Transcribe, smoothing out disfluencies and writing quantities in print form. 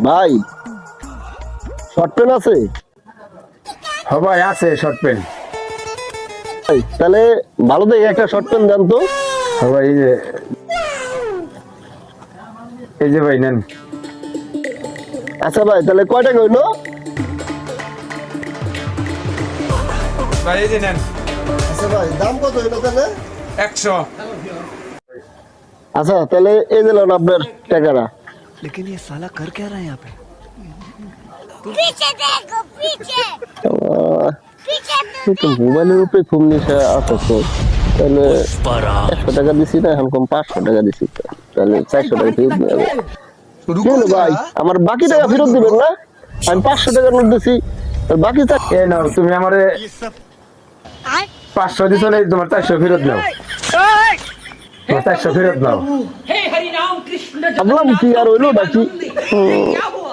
ভাই short pen আছে? হ্যাঁ ভাই আছে শর্ট পেন। ভাই তাহলে ভালো দেখে একটা শর্ট পেন দেন তো। হ্যাঁ ভাই এই যে ভাই নেন। আচ্ছা ভাই তাহলে কয় টাকা হইলো? ভাই এই যে নেন। আচ্ছা ভাই দাম কত হইলো তাহলে? 100। আচ্ছা তাহলে এই দিলেন আপনার টাকাটা। लेकिन ये साला कर क्या रहा है यहाँ पे? पीछे देखो पीछे पीछे তো মোবাইলের উপরে খুব নেশা আছে তো, তাহলে 100 টাকা দিছি না, এখন কম 500 টাকা দিছি, তাহলে 400 টাকা ফেরত নিয়ে যাবে। কি হলো ভাই, আমার বাকি টাকা ফেরত দিবেন না? আমি 500 টাকার নোট দিছি, আর বাকি এ নাও তুমি আমারে 500 দিছো না, তোমার 400 ফেরত নাও। তোমার 400 ফেরত নাও। हे हरि राम कृष्ण ভাবলাম কি আর হইলো নাকি। क्या हुआ